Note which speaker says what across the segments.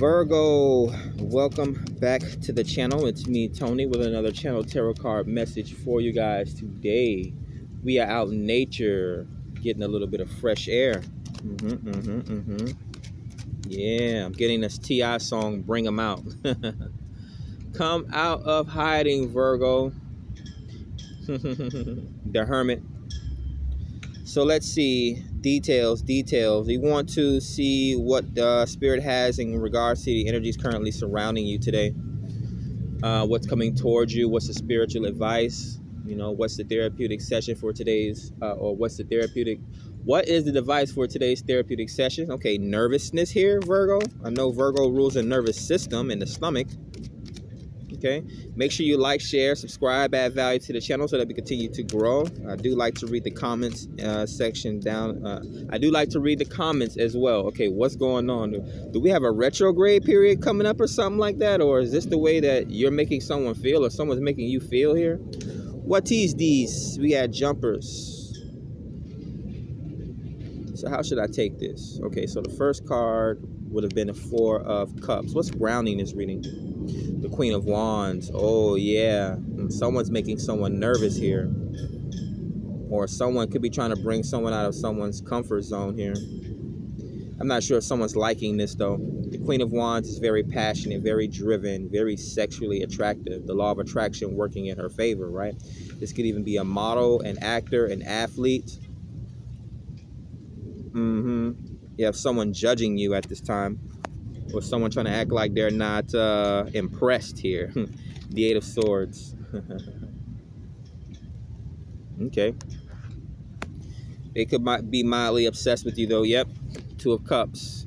Speaker 1: Virgo, welcome back to the channel. It's me, Tony, with another channel tarot card message for you guys today. We are out in nature, getting a little bit of fresh air. Yeah, I'm getting this T.I. song, Bring 'Em Out. Come out of hiding, Virgo. The Hermit. So let's see, details. We want to see what the Spirit has in regards to the energies currently surrounding you today. What's coming towards you, what's the spiritual advice, what's the therapeutic session for today's, what is the device for today's therapeutic session? Okay, nervousness here, Virgo. I know Virgo rules the nervous system and the stomach. Okay, make sure you like, share, subscribe, add value to the channel so that we continue to grow. I do like to read the comments section down. I do like to read the comments as well. Okay, what's going on? Do we have a retrograde period coming up or something like that? Or is this the way that you're making someone feel or someone's making you feel here? What is these? We got jumpers. So how should I take this? Okay, so the first card would have been a Four of Cups. What's grounding this reading? The Queen of Wands. Oh yeah, someone's making someone nervous here, or someone could be trying to bring someone out of someone's comfort zone here. I'm not sure if someone's liking this though. The Queen of Wands is very passionate, very driven, very sexually attractive. The law of attraction working in her favor, right? This could even be a model, an actor, an athlete. You have someone judging you at this time, or someone trying to act like they're not impressed here. The Eight of Swords. Okay. They could be mildly obsessed with you though. Yep. Two of Cups.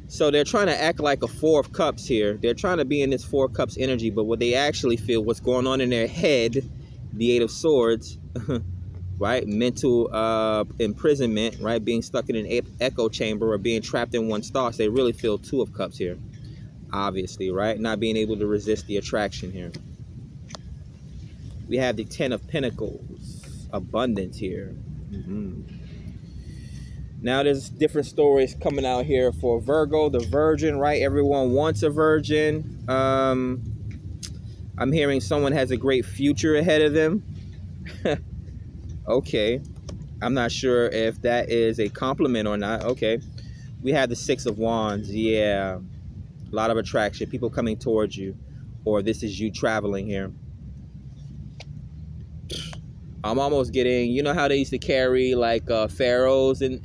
Speaker 1: So they're trying to act like a Four of Cups here. They're trying to be in this Four of Cups energy, but what they actually feel, what's going on in their head, the Eight of Swords, right? Mental imprisonment, right? Being stuck in an echo chamber or being trapped in one's thoughts. They really feel Two of Cups here, obviously, right? Not being able to resist the attraction here. We have the Ten of Pentacles, abundance here. Now there's different stories coming out here for Virgo, the Virgin, right? Everyone wants a virgin. I'm hearing someone has a great future ahead of them. Okay, I'm not sure if that is a compliment or not. Okay, we have the Six of Wands. Yeah, a lot of attraction, people coming towards you, or this is you traveling here. I'm almost getting, you know how they used to carry like pharaohs and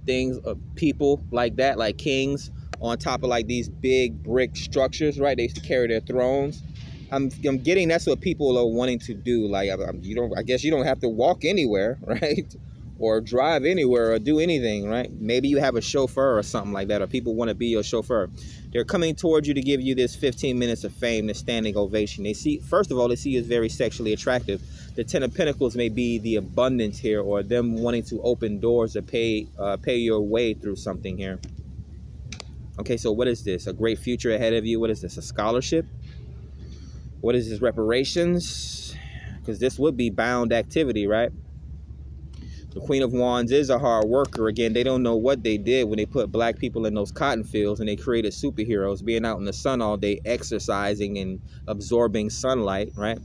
Speaker 1: things, people like that, like kings on top of like these big brick structures, right? They used to carry their thrones. I'm getting that's what people are wanting to do. Like I guess you don't have to walk anywhere, right? Or drive anywhere or do anything, right? Maybe you have a chauffeur or something like that, or people want to be your chauffeur. They're coming towards you to give you this 15 minutes of fame, this standing ovation. They see, first of all, they see you as very sexually attractive. The Ten of Pentacles may be the abundance here, or them wanting to open doors to pay your way through something here. Okay, so what is this? A great future ahead of you. What is this? A scholarship? What is this? Reparations? Because this would be bound activity, right? The Queen of Wands is a hard worker. Again, they don't know what they did when they put black people in those cotton fields and they created superheroes, being out in the sun all day, exercising and absorbing sunlight, right?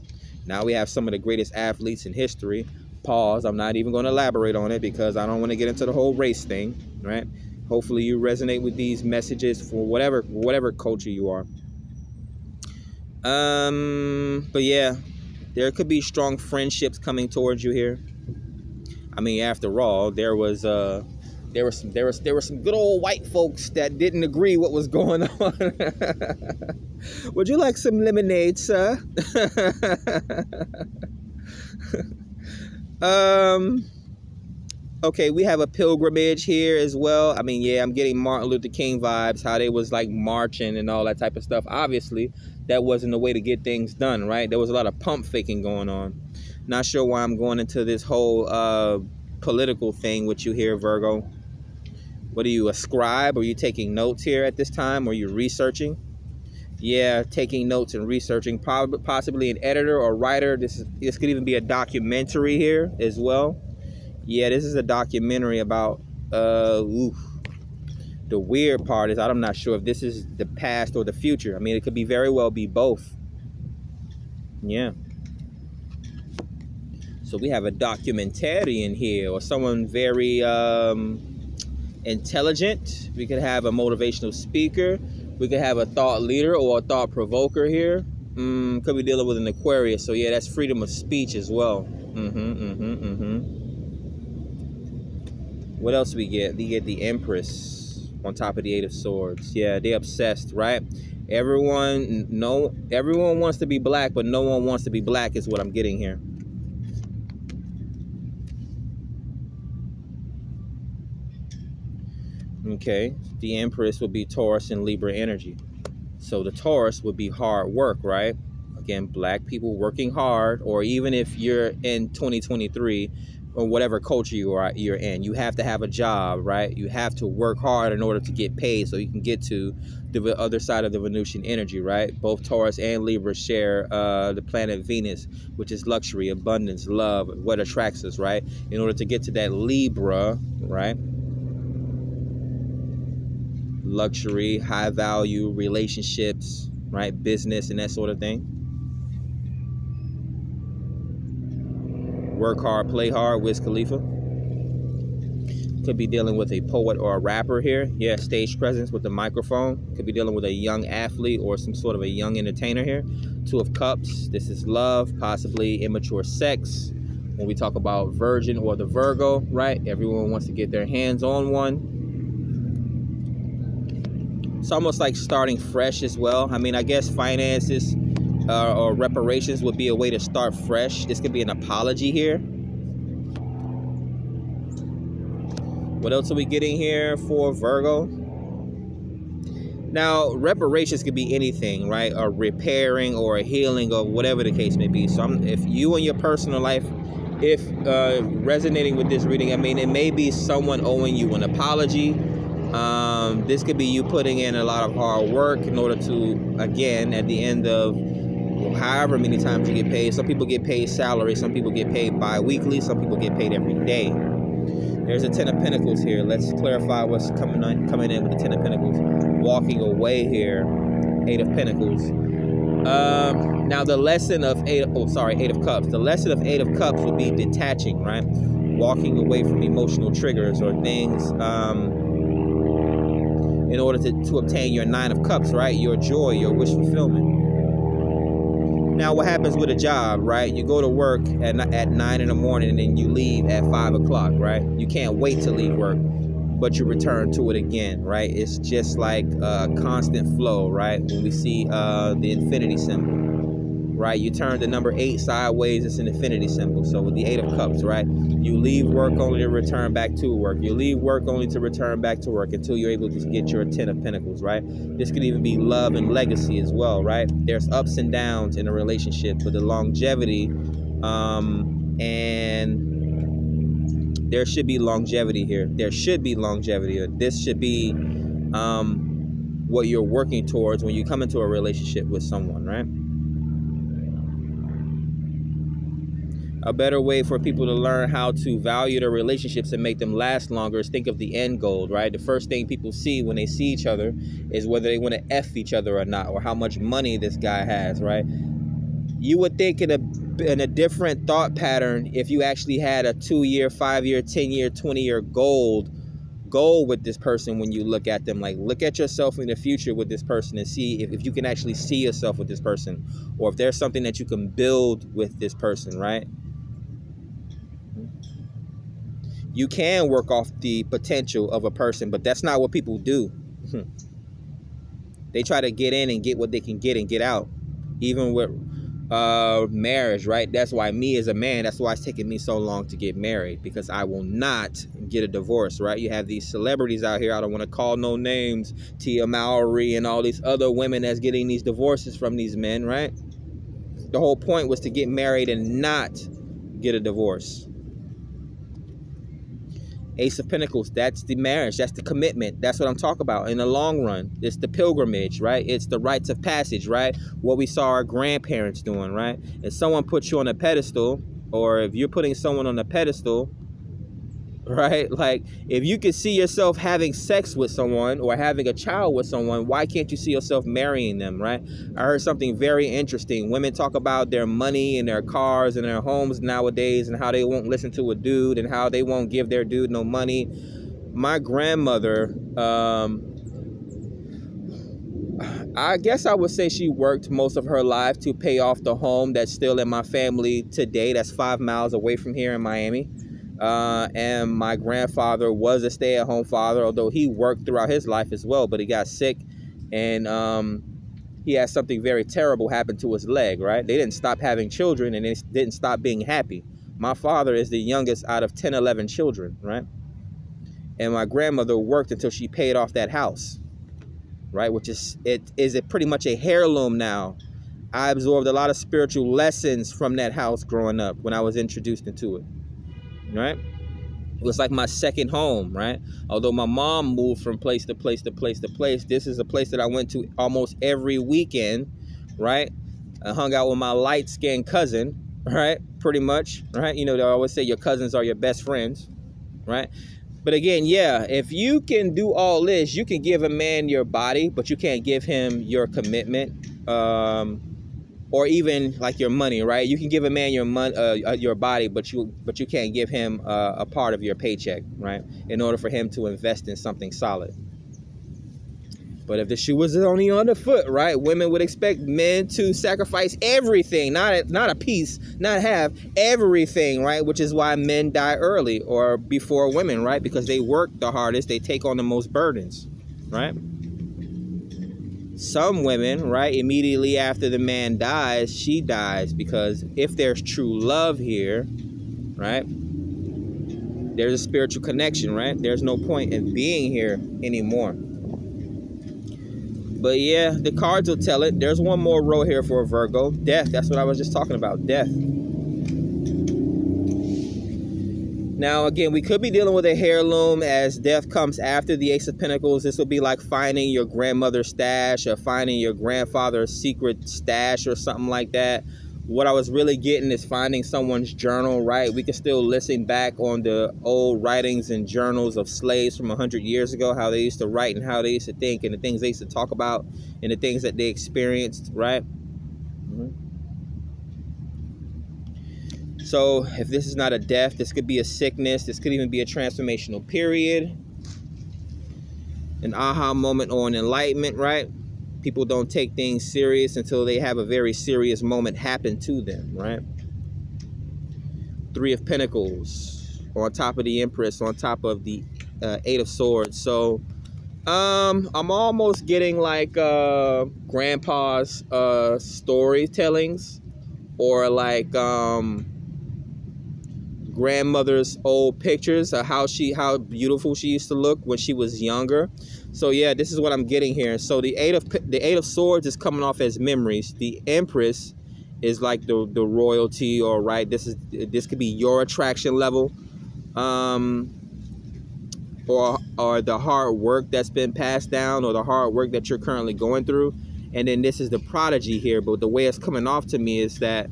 Speaker 1: Now we have some of the greatest athletes in history. Pause. I'm not even going to elaborate on it because I don't want to get into the whole race thing, right? Hopefully you resonate with these messages for whatever culture you are. But yeah, there could be strong friendships coming towards you here. I mean, after all, there were some good old white folks that didn't agree what was going on. Would you like some lemonade, sir? Okay, we have a pilgrimage here as well. I mean, yeah, I'm getting Martin Luther King vibes, how they was like marching and all that type of stuff. Obviously, that wasn't the way to get things done, right? There was a lot of pump faking going on. Not sure why I'm going into this whole political thing with you here, Virgo. What are you, a scribe? Are you taking notes here at this time? Or are you researching? Yeah, taking notes and researching. Possibly an editor or writer. This could even be a documentary here as well. Yeah, this is a documentary about The weird part is I'm not sure if this is the past or the future. I mean, it could be very well be both. Yeah. So we have a documentarian here, or someone very intelligent. We could have a motivational speaker. We could have a thought leader or a thought provoker here. Could be dealing with an Aquarius. So yeah, that's freedom of speech as well. What else we get? We get the Empress on top of the Eight of Swords. Yeah, they're obsessed, right? Everyone wants to be black, but no one wants to be black is what I'm getting here. Okay, the Empress would be Taurus and Libra energy. So the Taurus would be hard work, right? Again, black people working hard, or even if you're in 2023 or whatever culture you're in, you have to have a job, right? You have to work hard in order to get paid so you can get to the other side of the Venusian energy, right? Both Taurus and Libra share the planet Venus, which is luxury, abundance, love, what attracts us, right? In order to get to that Libra, right? Luxury, high value, relationships, right? Business and that sort of thing. Work hard, play hard, Wiz Khalifa. Could be dealing with a poet or a rapper here. Yeah, stage presence with the microphone. Could be dealing with a young athlete or some sort of a young entertainer here. Two of Cups. This is love, possibly immature sex. When we talk about Virgin or the Virgo, right? Everyone wants to get their hands on one. It's almost like starting fresh as well. I mean, I guess finances or reparations would be a way to start fresh. This could be an apology here. What else are we getting here for Virgo? Now, reparations could be anything, right? A repairing or a healing or whatever the case may be. So if you in your personal life, if resonating with this reading, I mean, it may be someone owing you an apology. This could be you putting in a lot of hard work in order to, again, at the end of however many times you get paid. Some people get paid salary. Some people get paid bi-weekly. Some people get paid every day. There's a Ten of Pentacles here. Let's clarify what's coming in with the Ten of Pentacles. Walking away here. Eight of Pentacles. Now the lesson of Eight of Cups. The lesson of Eight of Cups would be detaching, right? Walking away from emotional triggers or things in order to obtain your Nine of Cups, right? Your joy, your wish fulfillment. Now, what happens with a job, right? You go to work at 9 in the morning and then you leave at 5 o'clock, right? You can't wait to leave work, but you return to it again, right? It's just like a constant flow, right? When we see the infinity symbol, right? You turn the number 8 sideways, it's an infinity symbol. So with the Eight of Cups, right? You leave work only to return back to work. You leave work only to return back to work until you're able to get your Ten of Pentacles, right? This could even be love and legacy as well, right? There's ups and downs in a relationship, but the longevity, and there should be longevity here. There should be longevity here. This should be what you're working towards when you come into a relationship with someone, right? A better way for people to learn how to value their relationships and make them last longer is think of the end goal, right? The first thing people see when they see each other is whether they want to F each other or not, or how much money this guy has, right? You would think in a different thought pattern if you actually had a 2-year, 5-year, 10-year, 20-year goal with this person. When you look at them, like, look at yourself in the future with this person and see if you can actually see yourself with this person, or if there's something that you can build with this person, right? You can work off the potential of a person, but that's not what people do. They try to get in and get what they can get and get out. Even with marriage, right? That's why me as a man, that's why it's taken me so long to get married, because I will not get a divorce, right? You have these celebrities out here, I don't want to call no names, Tia Mowry and all these other women that's getting these divorces from these men, right? The whole point was to get married and not get a divorce. Ace of Pentacles, that's the marriage, that's the commitment. That's what I'm talking about in the long run. It's the pilgrimage, right? It's the rites of passage, right? What we saw our grandparents doing, right? If someone puts you on a pedestal, or if you're putting someone on a pedestal, right? Like, if you could see yourself having sex with someone or having a child with someone, why can't you see yourself marrying them, right? I heard something very interesting. Women talk about their money and their cars and their homes nowadays and how they won't listen to a dude and how they won't give their dude no money. My grandmother, I guess I would say she worked most of her life to pay off the home that's still in my family today, that's 5 miles away from here in Miami. And my grandfather was a stay-at-home father, although he worked throughout his life as well, but he got sick, and he had something very terrible happen to his leg, right? They didn't stop having children, and they didn't stop being happy. My father is the youngest out of 10, 11 children, right? And my grandmother worked until she paid off that house, right? Which is pretty much a heirloom now. I absorbed a lot of spiritual lessons from that house growing up when I was introduced into it, right? It was like my second home, right? Although my mom moved from place to place to place to place, this is a place that I went to almost every weekend, right? I hung out with my light-skinned cousin, right? Pretty much, right? You know, they always say your cousins are your best friends, right? But again, yeah, if you can do all this, you can give a man your body, but you can't give him your commitment, or even like your money, right? You can give a man your body, but you can't give him a part of your paycheck, right? In order for him to invest in something solid. But if the shoe was only on the foot, right? Women would expect men to sacrifice everything, not a piece, not half, everything, right? Which is why men die early or before women, right? Because they work the hardest, they take on the most burdens, right? Some women, right, immediately after the man dies, she dies, because if there's true love here, right, there's a spiritual connection, right? There's no point in being here anymore. But yeah, the cards will tell it. There's one more row here for a Virgo. Death. That's what I was just talking about. Death. Now, again, we could be dealing with a heirloom as death comes after the Ace of Pentacles. This will be like finding your grandmother's stash or finding your grandfather's secret stash or something like that. What I was really getting is finding someone's journal, right? We can still listen back on the old writings and journals of slaves from 100 years ago, how they used to write and how they used to think and the things they used to talk about and the things that they experienced, right? So if this is not a death, this could be a sickness. This could even be a transformational period, an aha moment or an enlightenment, right? People don't take things serious until they have a very serious moment happen to them, right? 3 of Pentacles on top of the Empress, on top of the 8 of Swords. So I'm almost getting like grandpa's storytellings, or like grandmother's old pictures of how beautiful she used to look when she was younger. So yeah, this is what I'm getting here. So the 8 of Swords is coming off as memories. The Empress is like the royalty, or right, this could be your attraction level, or the hard work that's been passed down, or the hard work that you're currently going through. And then this is the Prodigy here. But the way it's coming off to me is that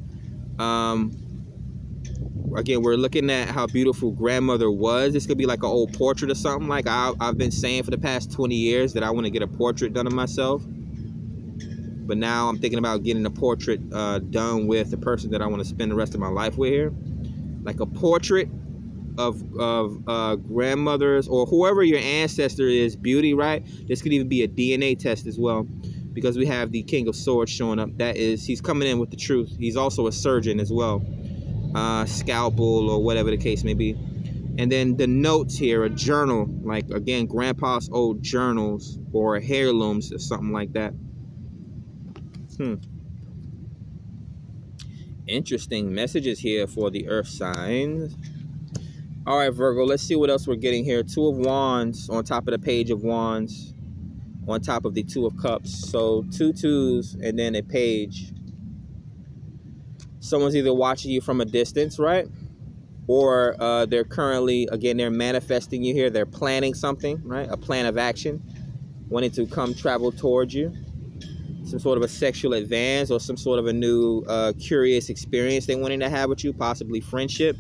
Speaker 1: again, we're looking at how beautiful grandmother was. This could be like an old portrait or something. Like I've been saying for the past 20 years that I want to get a portrait done of myself. But now I'm thinking about getting a portrait done with the person that I want to spend the rest of my life with here. Like a portrait of grandmothers or whoever your ancestor is, beauty, right? This could even be a DNA test as well, because we have the King of Swords showing up. That is, he's coming in with the truth. He's also a surgeon as well. Scalpel or whatever the case may be. And then the notes here, a journal, like again grandpa's old journals or heirlooms or something like that. Interesting messages here for the earth signs. All right, Virgo, let's see what else we're getting here. 2 of Wands on top of the Page of Wands, on top of the 2 of Cups. So 2 2s and then a page. Someone's either watching you from a distance, right? Or they're currently, again, they're manifesting you here. They're planning something, right? A plan of action, wanting to come travel towards you. Some sort of a sexual advance or some sort of a new curious experience they wanting to have with you, possibly friendship.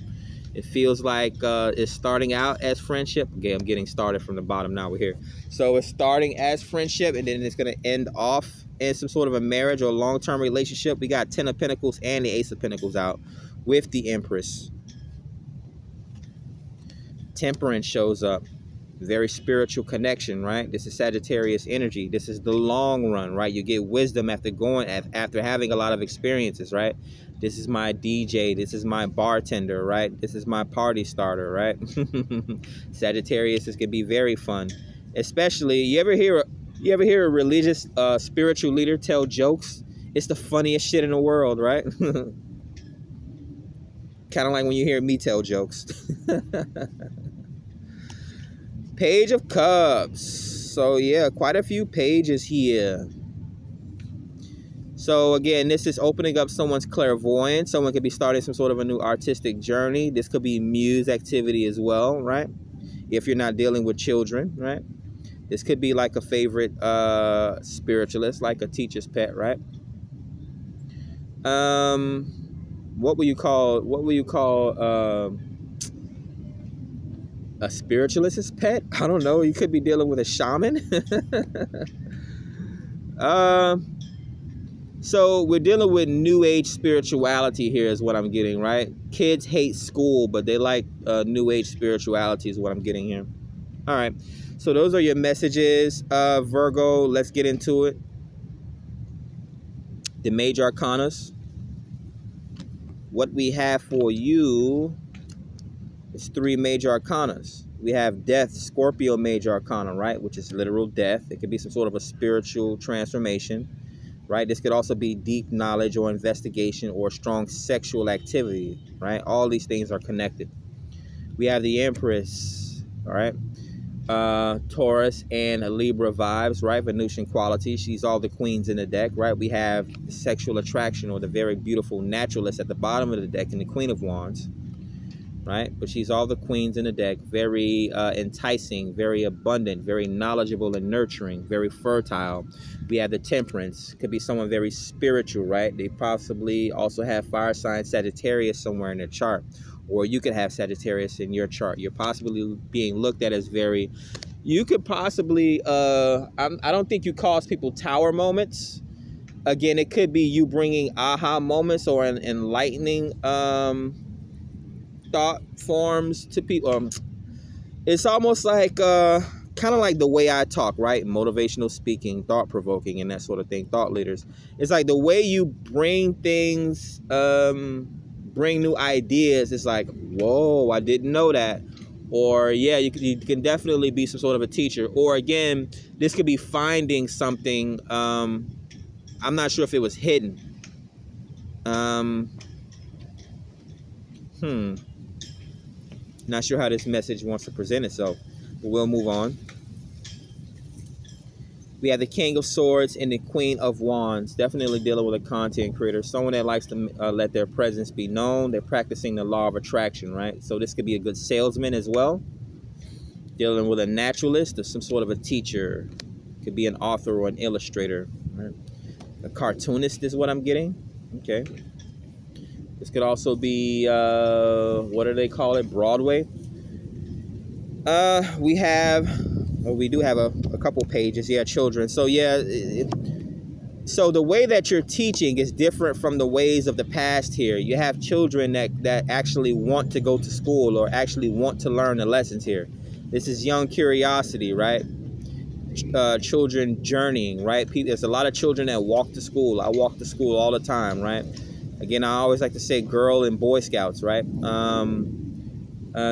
Speaker 1: It feels like it's starting out as friendship. Okay, I'm getting started from the bottom. Now we're here. So it's starting as friendship, and then it's going to end off in some sort of a marriage or long-term relationship. We got 10 of Pentacles and the Ace of Pentacles out with the Empress. Temperance shows up. Very spiritual connection, right? This is Sagittarius energy. This is the long run, right? You get wisdom after having a lot of experiences, right? This is my DJ. This is my bartender, right? This is my party starter, right? Sagittarius, this could be very fun. Especially, you ever hear a religious, spiritual leader tell jokes? It's the funniest shit in the world, right? Kind of like when you hear me tell jokes. Page of Cups. So yeah, quite a few pages here. So again, this is opening up someone's clairvoyance. Someone could be starting some sort of a new artistic journey. This could be muse activity as well, right? If you're not dealing with children, right? This could be like a favorite spiritualist, like a teacher's pet, right? What will you call a spiritualist's pet? I don't know. You could be dealing with a shaman. So we're dealing with new age spirituality here is what I'm getting, right? Kids hate school, but they like new age spirituality is what I'm getting here. All right. So those are your messages, Virgo. Let's get into it. The major arcanas. What we have for you is 3 major arcanas. We have Death, Scorpio major arcana, right? Which is literal death. It could be some sort of a spiritual transformation, right? This could also be deep knowledge or investigation or strong sexual activity, right? All these things are connected. We have the Empress, all right? Taurus and a Libra vibes, right? Venusian qualities. She's all the queens in the deck, right? We have the sexual attraction or the very beautiful naturalist at the bottom of the deck and the Queen of Wands, right? But she's all the queens in the deck. Very enticing, very abundant, very knowledgeable and nurturing, very fertile. We have the Temperance. Could be someone very spiritual, right? They possibly also have fire sign Sagittarius somewhere in their chart. Or you could have Sagittarius in your chart. You're possibly being looked at as very... You could possibly... I don't think you cause people tower moments. Again, it could be you bringing aha moments or an enlightening thought forms to people. It's almost like kind of like the way I talk, right? Motivational speaking, thought provoking, and that sort of thing. Thought leaders. It's like the way you bring things, bring new ideas. It's like, whoa, I didn't know that. Or yeah, you can definitely be some sort of a teacher. Or again, this could be finding something. I'm not sure if it was hidden. Not sure how this message wants to present itself, but we'll move on. We have the King of Swords and the Queen of Wands. Definitely dealing with a content creator, someone that likes to let their presence be known. They're practicing the law of attraction, right? So this could be a good salesman as well. Dealing with a naturalist or some sort of a teacher. Could be an author or an illustrator, right? A cartoonist is what I'm getting. Okay. This could also be, what do they call it? Broadway. We do have a couple pages. Yeah, children. So yeah, so the way that you're teaching is different from the ways of the past here. You have children that actually want to go to school or actually want to learn the lessons here. This is young curiosity, right? Children journeying, right? There's a lot of children that walk to school. I walk to school all the time, right? Again, I always like to say Girl and Boy Scouts, right?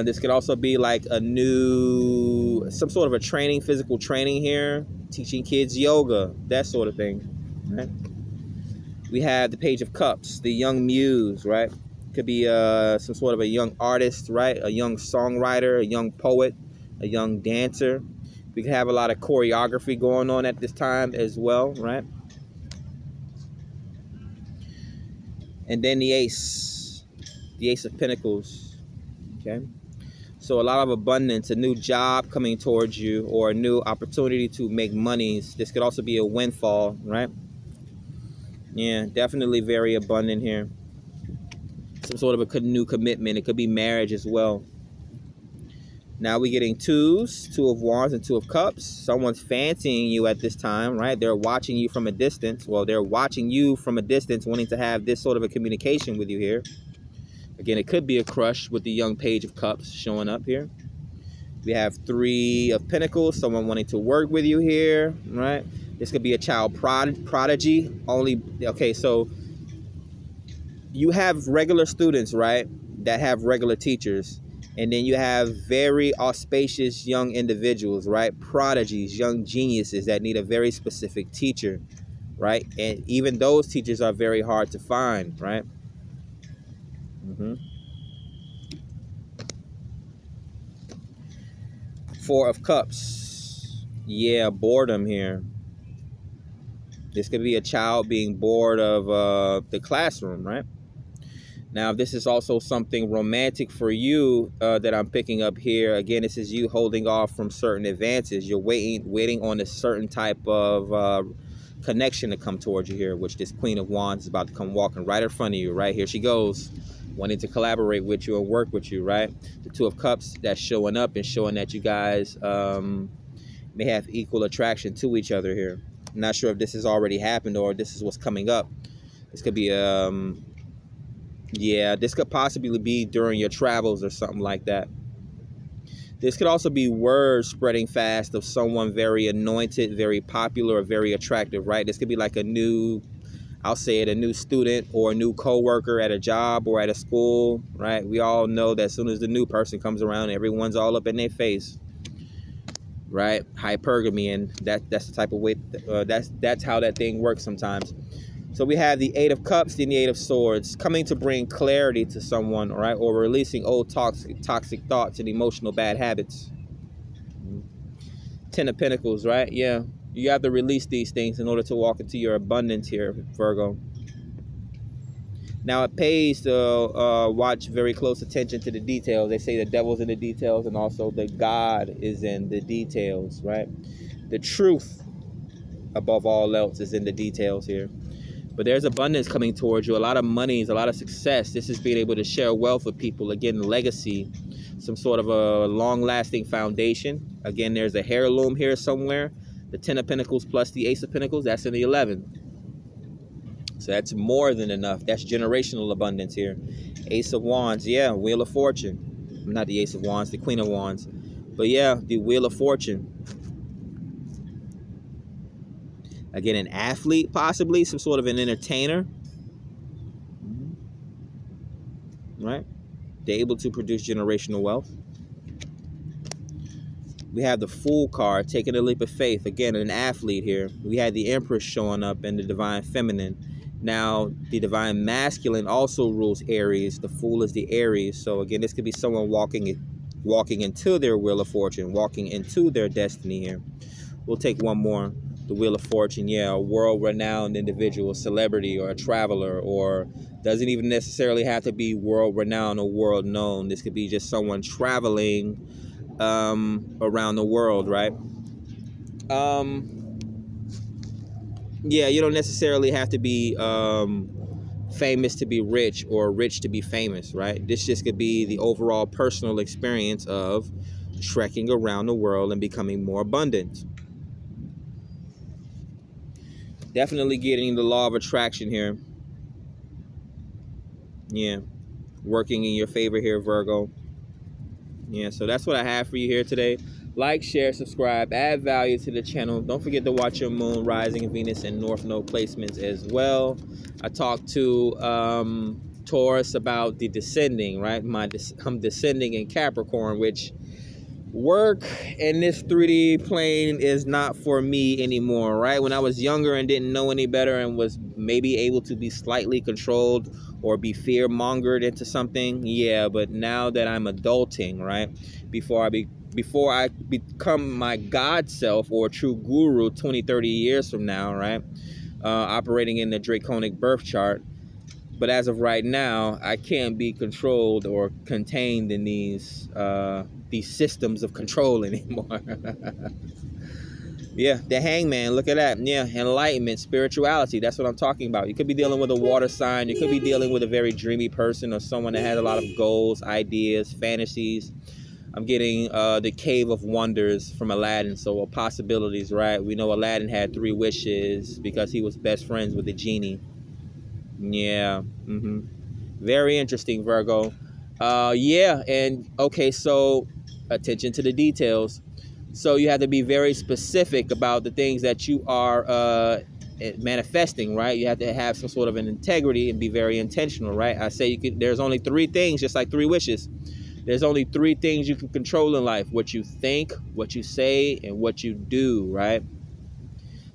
Speaker 1: This could also be like some sort of a training, physical training here, teaching kids yoga, that sort of thing, right? We have the Page of Cups, the young muse, right? Could be some sort of a young artist, right? A young songwriter, a young poet, a young dancer. We could have a lot of choreography going on at this time as well, right? And then the Ace of Pentacles, okay? So a lot of abundance, a new job coming towards you or a new opportunity to make monies. This could also be a windfall, right? Yeah, definitely very abundant here. some sort of a new commitment. It could be marriage as well. Now we're getting twos, two of wands and two of cups. Someone's fancying you at this time, right? They're watching you from a distance. Well, they're watching you from a distance, wanting to have this sort of a communication with you here. Again, it could be a crush with the young page of cups showing up here. We have three of pentacles, someone wanting to work with you here, right? This could be a child prodigy. Okay, so you have regular students, right, that have regular teachers. And then you have very auspicious young individuals, right? Prodigies, young geniuses that need a very specific teacher, right? And even those teachers are very hard to find, right? Four of Cups. Yeah, boredom here. This could be a child being bored of the classroom, right? Now, this is also something romantic for you that I'm picking up here. Again, this is you holding off from certain advances. You're waiting on a certain type of connection to come towards you here, which this Queen of Wands is about to come walking right in front of you, right? Here she goes, wanting to collaborate with you and work with you, right? The Two of Cups, that's showing up and showing that you guys may have equal attraction to each other here. I'm not sure if this has already happened or this is what's coming up. This could be yeah, this could possibly be during your travels or something like that. This could also be word spreading fast of someone very anointed, very popular, or very attractive, right? This could be like a new, I'll say it, a new student or a new co-worker at a job or at a school, right? We all know that as soon as the new person comes around, everyone's all up in their face, right? Hypergamy, and that's the type of way, that's how that thing works sometimes. So we have the Eight of Cups, then the Eight of Swords, coming to bring clarity to someone, all right, or releasing old toxic thoughts and emotional bad habits. Ten of Pentacles, right? Yeah, you have to release these things in order to walk into your abundance here, Virgo. Now, it pays to watch very close attention to the details. They say the devil's in the details and also that God is in the details, right? The truth, above all else, is in the details here. But there's abundance coming towards you, a lot of monies, a lot of success. This is being able to share wealth with people. Again, legacy, some sort of a long-lasting foundation. Again, there's a heirloom here somewhere. The Ten of Pentacles plus the Ace of Pentacles, that's in the 11. So that's more than enough. That's generational abundance here. Ace of Wands, yeah, Wheel of Fortune. Not the Ace of Wands, the Queen of Wands. But yeah, the Wheel of Fortune. Again, an athlete, possibly, some sort of an entertainer, right? They're able to produce generational wealth. We have the Fool card, taking a leap of faith. Again, an athlete here. We had the Empress showing up in the Divine Feminine. Now, the Divine Masculine also rules Aries. The Fool is the Aries. So again, this could be someone walking into their Wheel of Fortune, walking into their destiny here. We'll take one more. The Wheel of Fortune, yeah, a world-renowned individual, celebrity, or a traveler, or doesn't even necessarily have to be world-renowned or world-known. This could be just someone traveling around the world, right? Yeah, you don't necessarily have to be famous to be rich or rich to be famous, right? This just could be the overall personal experience of trekking around the world and becoming more abundant. Definitely getting the law of attraction here. Yeah. Working in your favor here, Virgo. Yeah, so that's what I have for you here today. Like, share, subscribe, add value to the channel. Don't forget to watch your moon, rising Venus, and North Node placements as well. I talked to Taurus about the descending, right? I'm descending in Capricorn, which work in this 3D plane is not for me anymore, right? When I was younger and didn't know any better and was maybe able to be slightly controlled or be fear-mongered into something, yeah, but now that I'm adulting, right, before I become my God self or true guru 20, 30 years from now, right, operating in the draconic birth chart. But as of right now, I can't be controlled or contained in these systems of control anymore. Yeah, the hangman, look at that. Yeah, enlightenment, spirituality. That's what I'm talking about. You could be dealing with a water sign. You could be dealing with a very dreamy person or someone that has a lot of goals, ideas, fantasies. I'm getting the Cave of Wonders from Aladdin, so possibilities, right? We know Aladdin had 3 wishes because he was best friends with the genie. Yeah. Very interesting, Virgo. Yeah, and okay, so attention to the details. So you have to be very specific about the things that you are manifesting, right? You have to have some sort of an integrity and be very intentional, right? I say there's only 3 things, just like 3 wishes. There's only 3 things you can control in life: what you think, what you say, and what you do, right?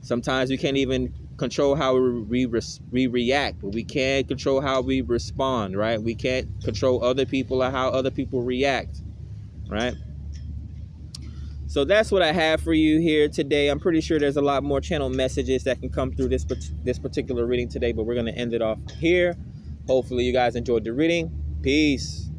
Speaker 1: Sometimes we can't even control how we react, but we can control how we respond, right? We can't control other people or how other people react, right? So that's what I have for you here today. I'm pretty sure there's a lot more channel messages that can come through this particular reading today, but we're going to end it off here. Hopefully you guys enjoyed the reading. Peace.